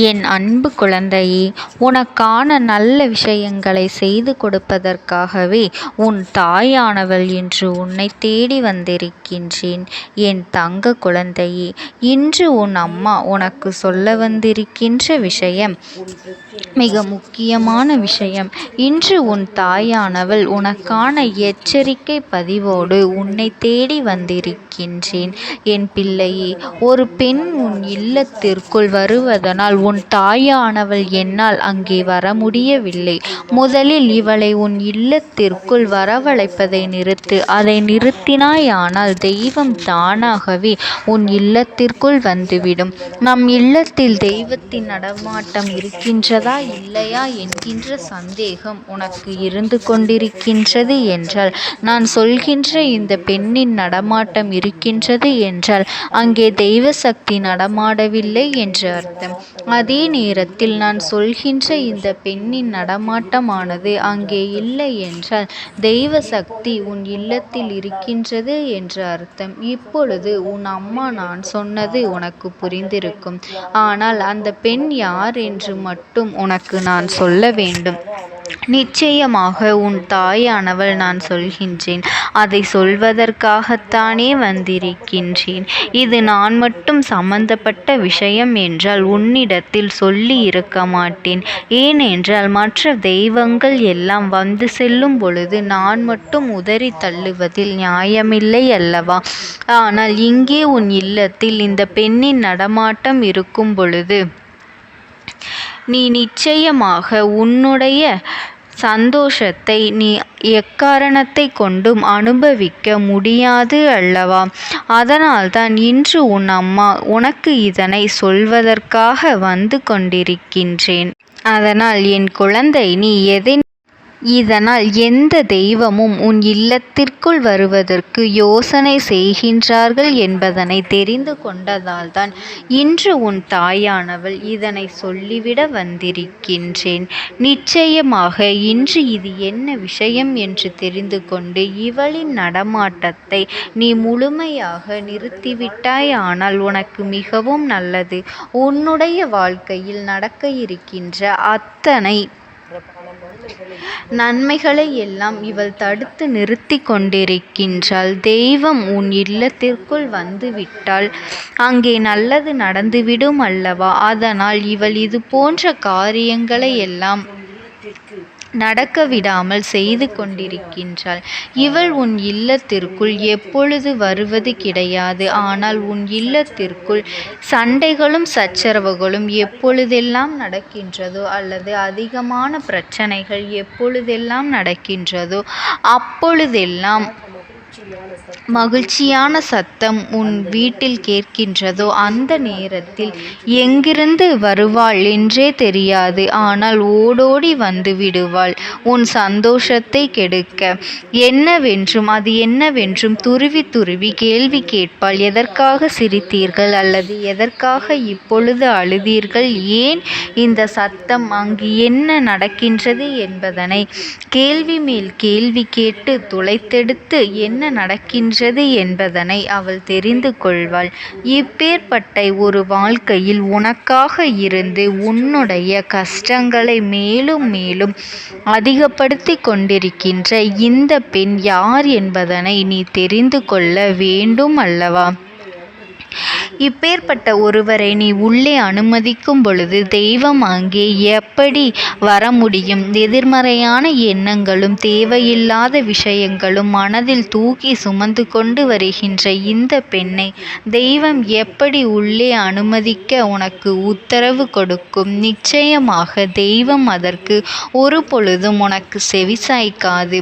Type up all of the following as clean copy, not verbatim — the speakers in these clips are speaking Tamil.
என் அன்பு குழந்தையே, உனக்கான நல்ல விஷயங்களை செய்து கொடுப்பதற்காகவே உன் தாயானவள் இன்று உன்னை தேடி வந்திருக்கின்றேன். என் தங்க குழந்தையே, இன்று உன் அம்மா உனக்கு சொல்ல வந்திருக்கின்ற விஷயம் மிக முக்கியமான விஷயம். இன்று உன் தாயானவள் உனக்கான எச்சரிக்கை பதிவோடு உன்னை தேடி வந்திருக்கின்றேன். என் பிள்ளையே, ஒரு பெண் உன் இல்லத்திற்குள் வருவதனால் உன் தாயானவள் என்னால் அங்கே வர முடியவில்லை. முதலில் இவளை உன் இல்லத்திற்குள் வரவழைப்பதை நிறுத்து. அதை நிறுத்தினாயானால் தெய்வம் தானாகவே உன் இல்லத்திற்குள் வந்துவிடும். நம் இல்லத்தில் தெய்வத்தின் நடமாட்டம் இருக்கின்றதா இல்லையா என்கின்ற சந்தேகம் உனக்கு இருந்து கொண்டிருக்கின்றது என்றால், நான் சொல்கின்ற இந்த பெண்ணின் நடமாட்டம் இருக்கின்றது என்றால் அங்கே தெய்வ சக்தி நடமாடவில்லை என்று அர்த்தம். அதே நேரத்தில் நான் சொல்கின்ற இந்த பெண்ணின் நடமாட்டமானது அங்கே இல்லை என்றால் தெய்வ சக்தி உன் இல்லத்தில் இருக்கின்றது என்று அர்த்தம். இப்பொழுது உன் அம்மா நான் சொன்னது உனக்கு புரிந்திருக்கும். ஆனால் அந்த பெண் யார் என்று மட்டும் உனக்கு நான் சொல்ல வேண்டும். நிச்சயமாக உன் தாயானவள் நான் சொல்கின்றேன். அதை சொல்வதற்காகத்தானே வந்திருக்கின்றேன். இது நான் மட்டும் சம்பந்தப்பட்ட விஷயம் என்றால் உன்னிடத்தில் சொல்லி இருக்க மாட்டேன். ஏனென்றால் மற்ற தெய்வங்கள் எல்லாம் வந்து செல்லும் பொழுது நான் மட்டும் உதறி தள்ளுவதில் நியாயமில்லை அல்லவா? ஆனால் இங்கே உன் இல்லத்தில் இந்த பெண்ணின் நடமாட்டம் இருக்கும் பொழுது நீ நிச்சயமாக உன்னுடைய சந்தோஷத்தை நீ எக்காரணத்தை கொண்டும் அனுபவிக்க முடியாது அல்லவா? அதனால்தான் இன்று உன் அம்மா உனக்கு இதனை சொல்வதற்காக வந்து கொண்டிருக்கின்றேன். அதனால் என் குழந்தை, நீ இதனால் எந்த தெய்வமும் உன் இல்லத்திற்குள் வருவதற்கு யோசனை செய்கின்றார்கள் என்பதனை தெரிந்து கொண்டதால்தான் இன்று உன் தாயானவள் இதனை சொல்லிவிட வந்திருக்கின்றேன். நிச்சயமாக இன்று இது என்ன விஷயம் என்று தெரிந்து கொண்டு இவளின் நடமாட்டத்தை நீ முழுமையாக நிறுத்திவிட்டாய். ஆனால் உனக்கு மிகவும் நல்லது. உன்னுடைய வாழ்க்கையில் நடக்க இருக்கின்ற அத்தனை நன்மைகளை எல்லாம் இவள் தடுத்து நிறுத்தி கொண்டிருக்கின்றாள். தெய்வம் உன் இல்லத்திற்குள் வந்துவிட்டால் அங்கே நல்லது நடந்துவிடும் அல்லவா? அதனால் இவள் இது போன்ற காரியங்களை எல்லாம் நடக்க விடாமல் செய்து கொண்டிருக்கின்றாள். இவள் உன் இல்லத்திற்குள் எப்பொழுது வருவது கிடையாது. ஆனால் உன் இல்லத்திற்குள் சண்டைகளும் சச்சரவுகளும் எப்பொழுதெல்லாம் நடக்கின்றதோ அல்லது அதிகமான பிரச்சனைகள் எப்பொழுதெல்லாம் நடக்கின்றதோ அப்பொழுதெல்லாம் மகிழ்ச்சியான சத்தம் உன் வீட்டில் கேட்கின்றதோ அந்த நேரத்தில் எங்கிருந்து வருவாள் என்றே தெரியாது. ஆனால் ஓடோடி வந்து விடுவாள் உன் சந்தோஷத்தை கெடுக்க. என்னவென்றும் அது என்னவென்றும் துருவி துருவி கேள்வி கேட்பாள். எதற்காக சிரித்தீர்கள் அல்லது எதற்காக இப்பொழுது அழுதீர்கள்? ஏன் இந்த சத்தம்? அங்கு என்ன நடக்கின்றது என்பதனை கேள்வி மேல் கேள்வி கேட்டு துளைத்தெடுத்து என்ன நடக்கின்றது என்பதனை அவள் தெரிந்து கொள்வாள். இப்பேற்பட்ட ஒரு வாழ்க்கையில் உனக்காக இருந்து உன்னுடைய கஷ்டங்களை மேலும் மேலும் அதிகப்படுத்தி கொண்டிருக்கின்ற இந்த பெண் யார் என்பதனை நீ தெரிந்து கொள்ள வேண்டும் அல்லவா? இப்பேற்பட்ட ஒருவரை நீ உள்ளே அனுமதிக்கும் பொழுது தெய்வம் அங்கே எப்படி வர முடியும்? எதிர்மறையான எண்ணங்களும் தேவையில்லாத விஷயங்களும் மனதில் தூக்கி சுமந்து கொண்டு வருகின்ற இந்த பெண்ணை தெய்வம் எப்படி உள்ளே அனுமதிக்க உனக்கு உத்தரவு கொடுக்கும்? நிச்சயமாக தெய்வம் அதற்கு ஒரு பொழுதும் உனக்கு செவிசாய்க்காது.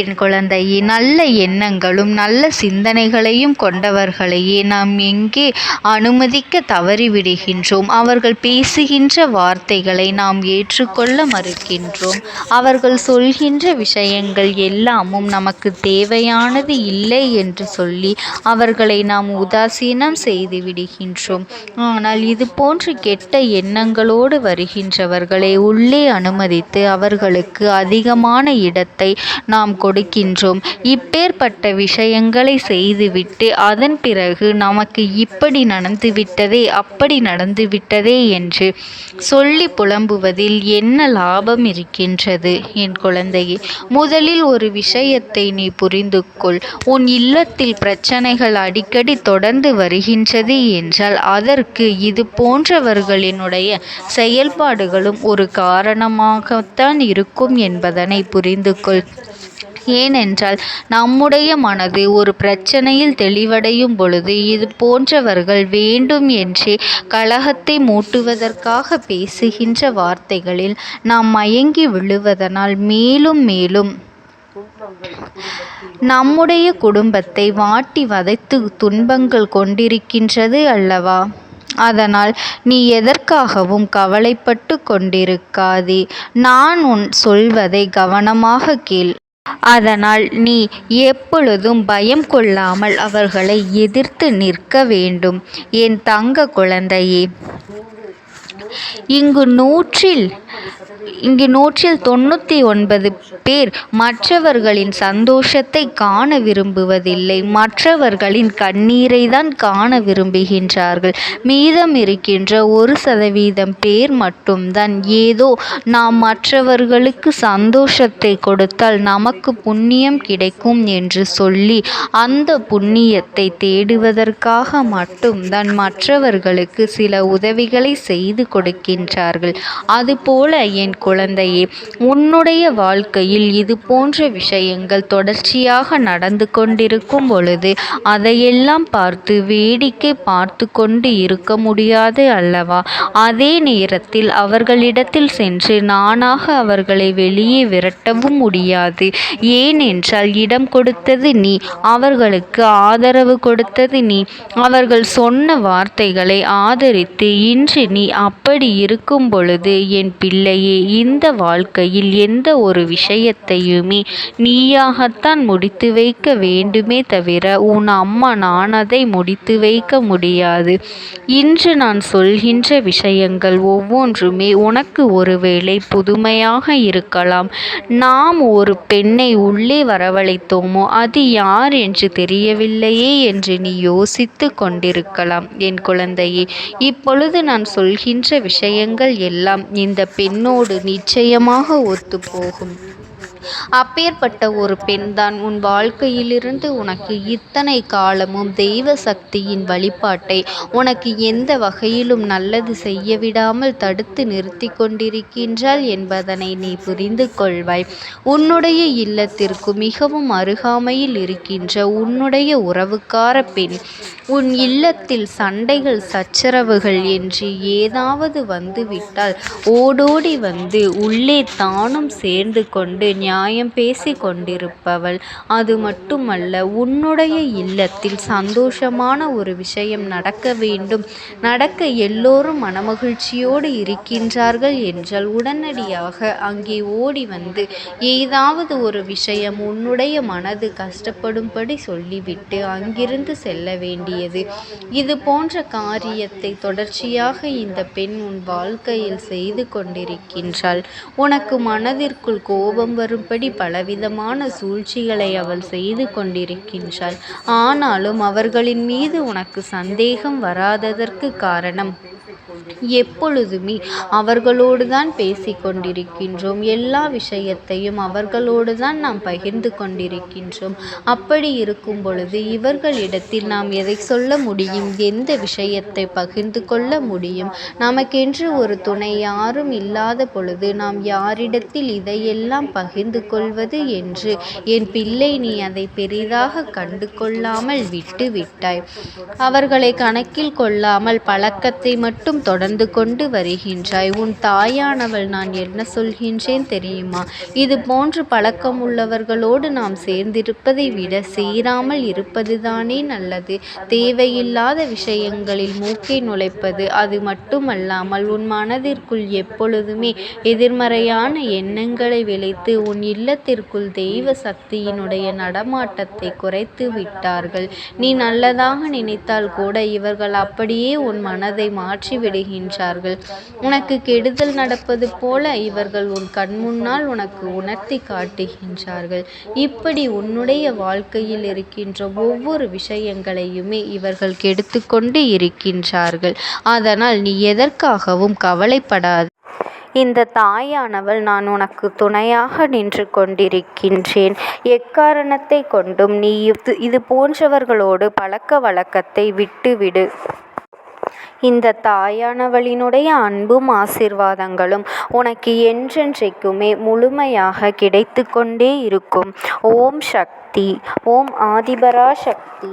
என் குழந்தையே, நல்ல எண்ணங்களும் நல்ல சிந்தனைகளையும் கொண்டவர்களையே நாம் எங்கே அனுமதிக்க தவறிவிடுகின்றோம். அவர்கள் பேசுகின்ற வார்த்தைகளை நாம் ஏற்றுக்கொள்ள மறுக்கின்றோம். அவர்கள் சொல்கின்ற விஷயங்கள் எல்லாமும் நமக்கு தேவையானது இல்லை என்று சொல்லி அவர்களை நாம் உதாசீனம் செய்து விடுகின்றோம். ஆனால் இது போன்று கெட்ட எண்ணங்களோடு வருகின்றவர்களை உள்ளே அனுமதித்து அவர்களுக்கு அதிகமான இடத்தை நாம் கொடுக்கின்றோம். இப்பேற்பட்ட விஷயங்களை செய்துவிட்டு அதன் பிறகு நமக்கு இப்படி நடந்துவிட்டதே அப்படி நடந்துவிட்டதே என்று சொல்லி புலம்புவதில் என்ன லாபம் இருக்கின்றது? என் குழந்தையே, முதலில் ஒரு விஷயத்தை நீ புரிந்து கொள். உன் இல்லத்தில் பிரச்சனைகள் அடிக்கடி தொடர்ந்து வருகின்றது என்றால் அதற்கு இது போன்றவர்களினுடைய செயல்பாடுகளும் ஒரு காரணமாகத்தான் இருக்கும் என்பதனை புரிந்து கொள். ஏனென்றால் நம்முடைய மனது ஒரு பிரச்சனையில் தெளிவடையும் பொழுது இது போன்றவர்கள் வேண்டும் என்றே கலகத்தை மூட்டுவதற்காக பேசுகின்ற வார்த்தைகளில் நாம் மயங்கி விழுவதனால் மேலும் மேலும் நம்முடைய குடும்பத்தை வாட்டி வதைத்து துன்பங்கள் கொண்டிருக்கின்றது அல்லவா? அதனால் நீ எதற்காகவும் கவலைப்பட்டு கொண்டிருக்காதே. நான் சொல்வதை கவனமாக கேள். அதனால் நீ எப்பொழுதும் பயம் கொள்ளாமல் அவர்களை எதிர்த்து நிற்க வேண்டும். என் தங்க குழந்தையே, இங்கு நூற்றில் 99 பேர் மற்றவர்களின் சந்தோஷத்தை காண விரும்புவதில்லை, மற்றவர்களின் கண்ணீரை தான் காண விரும்புகின்றார்கள். மீதம் இருக்கின்ற 1% பேர் மட்டும்தான் ஏதோ நாம் மற்றவர்களுக்கு சந்தோஷத்தை கொடுத்தால் நமக்கு புண்ணியம் கிடைக்கும் என்று சொல்லி அந்த புண்ணியத்தை தேடுவதற்காக மட்டும்தான் மற்றவர்களுக்கு சில உதவிகளை செய்து கொடுக்கின்றார்கள். அதுபோல என் குழந்தையே, உன்னுடைய வாழ்க்கையில் இது போன்ற விஷயங்கள் தொடர்ச்சியாக நடந்து கொண்டிருக்கும் பொழுது அதையெல்லாம் பார்த்து வேடிக்கை பார்த்து கொண்டு இருக்க முடியாது அல்லவா? அதே நேரத்தில் அவர்களிடத்தில் சென்று நானாக அவர்களை வெளியே விரட்டவும் முடியாது. ஏனென்றால் இடம் கொடுத்தது நீ, அவர்களுக்கு ஆதரவு கொடுத்தது நீ, அவர்கள் சொன்ன வார்த்தைகளை ஆதரித்து இன்று நீ அப்படி இருக்கும் பொழுது என் பிள்ளையே, இந்த வாழ்க்கையில் எந்த ஒரு விஷயத்தையுமே நீயாகத்தான் முடித்து வைக்க வேண்டுமே தவிர உன் அம்மா நான் அதை முடித்து வைக்க முடியாது. இன்று நான் சொல்கின்ற விஷயங்கள் ஒவ்வொன்றுமே உனக்கு ஒருவேளை புதுமையாக இருக்கலாம். நாம் ஒரு பெண்ணை உள்ளே வரவழைத்தோமோ அது யார் என்று தெரியவில்லையே என்று நீ யோசித்து கொண்டிருக்கலாம். என் குழந்தையே, இப்பொழுது நான் சொல்கின்ற விஷயங்கள் எல்லாம் இந்த பெண்ணோடு நிச்சயமாக ஒத்துப்போகும். அப்பேற்பட்ட ஒரு பெண்தான் உன் வாழ்க்கையிலிருந்து உனக்கு இத்தனை காலமும் தெய்வ சக்தியின் வழிபாட்டை உனக்கு எந்த வகையிலும் நல்லது செய்ய விடாமல் தடுத்து நிறுத்தி கொண்டிருக்கின்றாள் என்பதனை நீ புரிந்து கொள்வாய். உன்னுடைய இல்லத்திற்கு மிகவும் அருகாமையில் இருக்கின்ற உன்னுடைய உறவுக்கார பெண் உன் இல்லத்தில் சண்டைகள் சச்சரவுகள் என்று ஏதாவது வந்துவிட்டால் ஓடோடி வந்து உள்ளே தானும் சேர்ந்து கொண்டு நியாயம் பேசி கொண்டிருப்பவள். அது மட்டுமல்ல, உன்னுடைய இல்லத்தில் சந்தோஷமான ஒரு விஷயம் நடக்க வேண்டும், நடக்க எல்லோரும் மனமகிழ்ச்சியோடு இருக்கின்றார்கள் என்றால் உடனடியாக அங்கே ஓடி வந்து ஏதாவது ஒரு விஷயம் உன்னுடைய மனது கஷ்டப்படும்படி சொல்லிவிட்டு அங்கிருந்து செல்ல வேண்டியது. இது போன்ற காரியத்தை தொடர்ச்சியாக இந்த பெண் உன் வாழ்க்கையில் செய்து கொண்டிருக்கின்றாள். உனக்கு மனதிற்குள் கோபம் வரும்படி பலவிதமான சூழ்ச்சிகளை அவள் செய்து கொண்டிருக்கின்றாள். ஆனாலும் அவர்களின் மீது உனக்கு சந்தேகம் வராததற்கு காரணம் எப்பொழுதுமே அவர்களோடு தான் பேசி கொண்டிருக்கின்றோம். எல்லா விஷயத்தையும் அவர்களோடு தான் நாம் பகிர்ந்து கொண்டிருக்கின்றோம். அப்படி இருக்கும் பொழுது இவர்களிடத்தில் நாம் எதை சொல்ல முடியும், எந்த விஷயத்தை பகிர்ந்து கொள்ள முடியும்? நமக்கென்று ஒரு துணை யாரும் இல்லாத பொழுது நாம் யாரிடத்தில் இதையெல்லாம் பகிர்ந்து கொள்வது என்று என் பிள்ளை நீ அதை பெரிதாக கண்டு கொள்ளாமல் விட்டு விட்டாய். அவர்களை கணக்கில் கொள்ளாமல் பழக்கத்தை மட்டும் தொடர்ந்து கொண்டு வருகின்றாய். உன் தாயானவள் நான் என்ன சொல்கின்றேன் தெரியுமா? இது போன்று பழக்கம் உள்ளவர்களோடு நாம் சேர்ந்திருப்பதை விட சேராமல் இருப்பதுதானே நல்லது. தேவையில்லாத விஷயங்களில் மூக்கை நுழைப்பது, அது மட்டுமல்லாமல் உன் மனதிற்குள் எப்பொழுதுமே எதிர்மறையான எண்ணங்களை விளைத்து உன் இல்லத்திற்குள் தெய்வ சக்தியினுடைய நடமாட்டத்தை குறைத்து விட்டார்கள். நீ நல்லதாக நினைத்தால் கூட இவர்கள் அப்படியே உன் மனதை மாற்றிவிடு காட்டுகின்றார்கள். உனக்கு கெடுதல் நடப்பது போல இவர்கள் உன் கண்முன்னால் உனக்கு உணர்த்தி காட்டுகின்றார்கள். இப்படி உன்னுடைய வாழ்க்கையில் இருக்கின்ற ஒவ்வொரு விஷயங்களையுமே இவர்கள் கெடுத்து கொண்டு இருக்கின்றார்கள். அதனால் நீ எதற்காகவும் கவலைப்படாது. இந்த தாயானவள் நான் உனக்கு துணையாக நின்று கொண்டிருக்கின்றேன். எக்காரணத்தை கொண்டும் நீ இது போன்றவர்களோடு பழக்க வழக்கத்தை விட்டுவிடு. இந்த தாயானவளினுடைய அன்பும் ஆசீர்வாதங்களும் உனக்கு என்றென்றைக்குமே முழுமையாக கிடைத்து கொண்டே இருக்கும். ஓம் சக்தி. ஓம் ஆதிபரா சக்தி.